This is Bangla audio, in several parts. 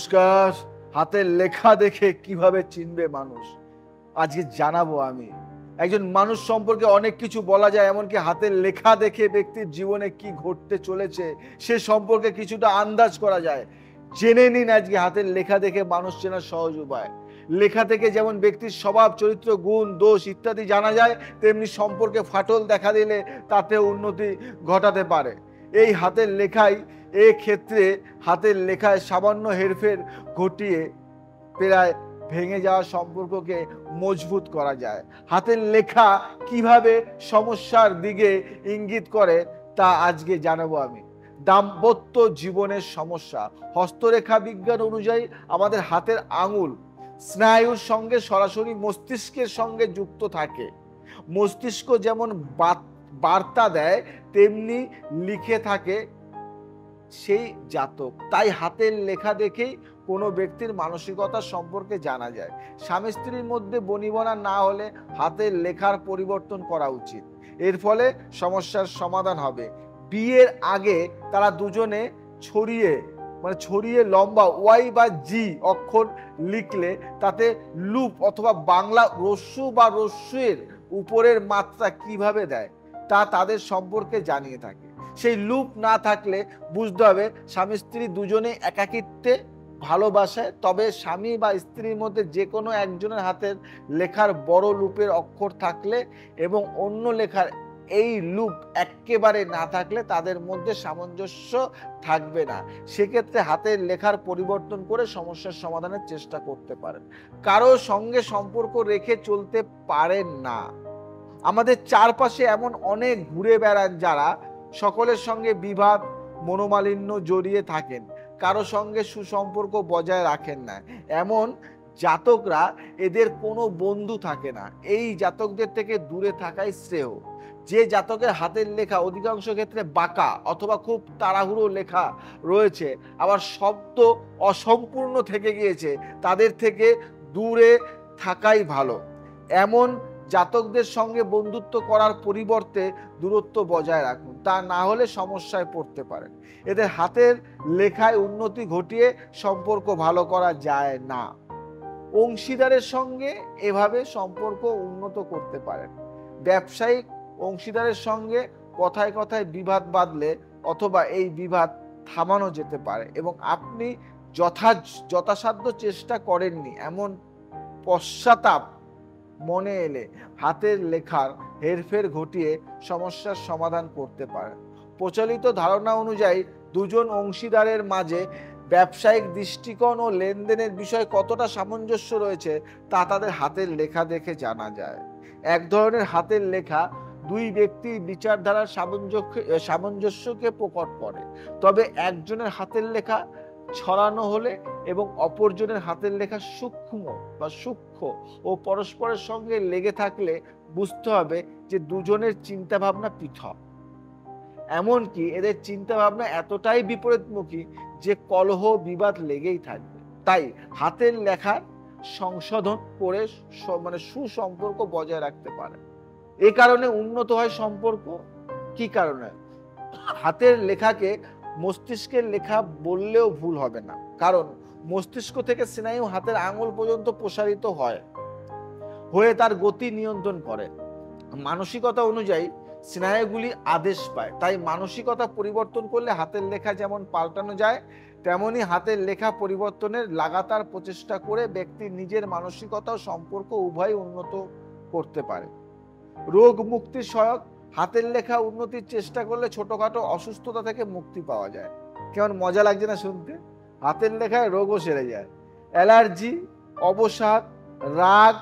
নমস্কার। হাতের লেখা দেখে কিভাবে চিনবে মানুষ, আজকে জানাবো আমি। একজন মানুষ সম্পর্কে অনেক কিছু বলা যায়, এমনকি হাতের লেখা দেখে ব্যক্তির জীবনে কি ঘটতে চলেছে সে সম্পর্কে কিছুটা আন্দাজ করা যায়। জেনে নিন আজকে হাতের লেখা দেখে মানুষ চেনার সহজ উপায়। লেখা থেকে যেমন ব্যক্তির স্বভাব, চরিত্র, গুণ, দোষ ইত্যাদি জানা যায়, তেমনি সম্পর্কে ফাটল দেখা দিলে তাতে উন্নতি ঘটাতে পারে এই হাতের লেখাই। ক্ষেত্রে হাতের লেখায় সামান্য হেরফের ঘটিয়ে প্রায় ভেঙে যাওয়া সম্পর্ককে মজবুত করা যায়। হাতের লেখা কিভাবে সমস্যার দিকে ইঙ্গিত করে তা আজকে জানাবো আমি। দাম্পত্য জীবনের সমস্যা। হস্তরেখা বিজ্ঞান অনুযায়ী আমাদের হাতের আঙুল স্নায়ুর সঙ্গে সরাসরি মস্তিষ্কের সঙ্গে যুক্ত থাকে। মস্তিষ্ক যেমন বার্তা দেয় তেমনি লিখে থাকে সেই জাতক। তাই হাতের লেখা দেখেই কোনো ব্যক্তির মানসিকতা সম্পর্কে জানা যায়। স্বামী স্ত্রীর মধ্যে বনিবনা না হলে হাতের লেখার পরিবর্তন করা উচিত, এর ফলে সমস্যার সমাধান হবে। বিয়ের আগে তারা দুজনে ছড়িয়ে লম্বা ওয়াই বা জি অক্ষর লিখলে তাতে লুপ অথবা বাংলা রস্যু বা রস্যুর উপরের মাত্রা কিভাবে দেয় তা তাদের সম্পর্কে জানিয়ে থাকে। সেই লুপ না থাকলে বুঝতে হবে স্বামী স্ত্রী দুজনেই একাকিত্বে ভালোবাসে, তবে স্বামী বা স্ত্রীর মধ্যে যে কোনো একজনের হাতের লেখার বড় লুপের অক্ষর থাকলে এবং অন্য লেখার এই লুপ একেবারে না থাকলে তাদের মধ্যে সামঞ্জস্য থাকবে না। সেক্ষেত্রে হাতের লেখার পরিবর্তন করে সমস্যার সমাধানের চেষ্টা করতে পারেন। কারো সঙ্গে সম্পর্ক রেখে চলতে পারেন না। আমাদের চারপাশে এমন অনেক ঘুরে বেড়ান যারা সকলের সঙ্গে বিবাদ মনোমালিন্য জড়িয়ে থাকেন, কারো সঙ্গে সুসম্পর্ক বজায় রাখেন না। এমন জাতকরা এদের কোনো বন্ধু থাকে না। এই জাতকদের থেকে দূরে থাকাই শ্রেয়। যে জাতকের হাতের লেখা অধিকাংশ ক্ষেত্রে বাঁকা অথবা খুব তাড়াহুড়ো লেখা রয়েছে, আবার শব্দ অসম্পূর্ণ থেকে গিয়েছে, তাদের থেকে দূরে থাকাই ভালো। এমন জাতকদের সঙ্গে বন্ধুত্ব করার পরিবর্তে দূরত্ব বজায় রাখুন, তা না হলে সমস্যায় পড়তে পারেন। এদের হাতের লেখায় উন্নতি ঘটিয়ে সম্পর্ক ভালো করা যায় না। অংশীদারের সঙ্গে এভাবে সম্পর্ক উন্নত করতে পারেন। ব্যবসায়িক অংশীদারের সঙ্গে কথায় কথায় বিবাদ বাঁধলে অথবা এই বিবাদ থামানো যেতে পারে এবং আপনি যথাসাধ্য চেষ্টা করেননি এমন পশ্চাতাপ মনে এলে হাতের লেখার হেরফের ঘটিয়ে সমস্যার সমাধান করতে পারেন। প্রচলিত ধারণা অনুযায়ী দুজন অংশীদারের মাঝে ব্যবসায়িক দৃষ্টিকোণ ও লেনদেনের বিষয়ে কতটা সামঞ্জস্য রয়েছে তা তাদের হাতের লেখা দেখে জানা যায়। এক ধরনের হাতের লেখা দুই ব্যক্তির বিচারধারার সামঞ্জস্যকে প্রকট করে, তবে একজনের হাতের লেখা ছড়ানো হলে এবং অপরজনের হাতের লেখা সূক্ষ্ম ও পরস্পরের সঙ্গে লেগে থাকলে বুঝতে হবে যে দুজনের চিন্তা ভাবনা পৃথক। এমনকি এদের চিন্তা ভাবনা এতটাই বিপরীতমুখী যে কলহ বিবাদ লেগেই থাকবে। তাই হাতের লেখার সংশোধন করে সুসম্পর্ক বজায় রাখতে পারে। এ কারণে উন্নত হয় সম্পর্ক। কি কারণে? হাতের লেখাকে মস্তিষ্কের লেখা বললেও ভুল হবে না, কারণ মস্তিষ্ক থেকে স্নায়ু হাতের আঙুল পর্যন্ত প্রসারিত হয়ে তার গতি নিয়ন্ত্রণ করে। মানসিকতা অনুযায়ী স্নায়ুগুলি আদেশ পায়, তাই মানসিকতা পরিবর্তন করলে হাতের লেখা যেমন পাল্টানো যায়, তেমনি হাতের লেখা পরিবর্তনের লাগাতার প্রচেষ্টা করে ব্যক্তি নিজের মানসিকতা ও সম্পর্ক উভয় উন্নত করতে পারে। রোগ মুক্তির সহায়ক। হাতের লেখা উন্নতির চেষ্টা করলে ছোটখাটো অসুস্থতা থেকে মুক্তি পাওয়া যায়। কেমন মজা লাগছে না শুনতে? হাতের লেখায় রোগও সেরে যায়। অ্যালার্জি, অবসাদ, রাগ,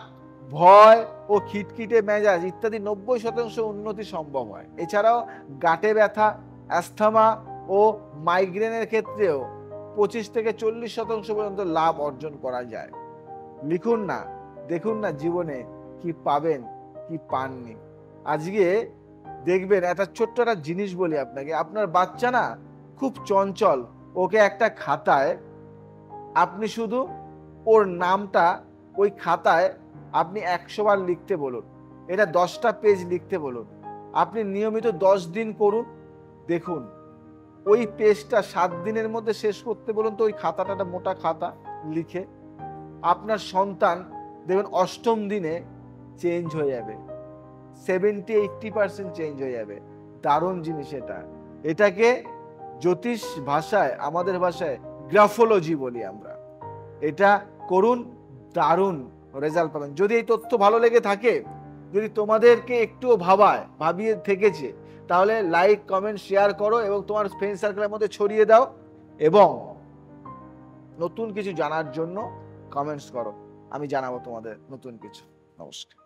ভয় ও খিটখিটে মেজাজ ইত্যাদি 90% উন্নতি সম্ভব হয়। এছাড়াও গাঁটে ব্যথা, অ্যাস্থমা ও মাইগ্রেনের ক্ষেত্রেও 25 থেকে 40% পর্যন্ত লাভ অর্জন করা যায়। লিখুন না, দেখুন না জীবনে কি পাবেন কি পাননি। আজকে দেখবেন একটা ছোট্ট একটা জিনিস বলি আপনাকে। আপনার বাচ্চা না খুব চঞ্চল, ওকে একটা খাতায় আপনি শুধু ওর নামটা ওই খাতায় আপনি 100 বার লিখতে বলুন, এটা 10টা পেজ লিখতে বলুন। আপনি নিয়মিত 10 দিন করুন, দেখুন ওই পেজটা 7 দিনের মধ্যে শেষ করতে বলুন তো, ওই খাতাটা, একটা মোটা খাতা লিখে। আপনার সন্তান দেখবেন 8ম দিনে চেঞ্জ হয়ে যাবে, 70-80% চেঞ্জ হয়ে যাবে। দারুণ জিনিস এটা। এটাকে জ্যোতিষ ভাষায়, আমাদের ভাষায় গ্রাফোলজি বলি আমরা। এটা করুন, দারুণ রেজাল্ট পাবেন। যদি এই তথ্য ভালো লেগে থাকে, যদি তোমাদেরকে একটুও ভাবিয়ে থেকেছে, তাহলে লাইক, কমেন্ট, শেয়ার করো এবং তোমার ফ্রেন্ড সার্কেলের মধ্যে ছড়িয়ে দাও। এবং নতুন কিছু জানার জন্য কমেন্টস করো, আমি জানাবো তোমাদের নতুন কিছু। নমস্কার।